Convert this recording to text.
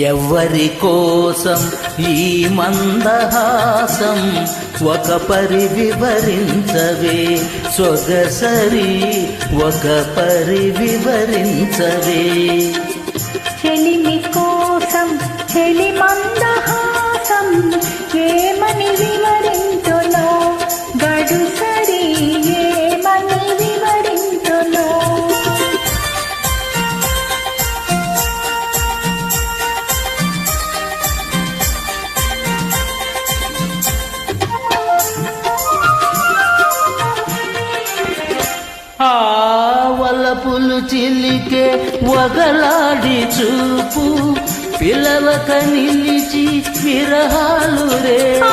ఎవరి కోసం ఈ మందహాసం ఒక పరి వివరించవే సొగసరి ఒక పరి వివరించవే చెలిమి కోసం చెలి మందహాసం ఏమని వివరించునో గడుసరి ఏమని వివరించునో వలపులు చిలికే వగలాడి చూపు పిలవక నిలిచి విరహాలు రేపు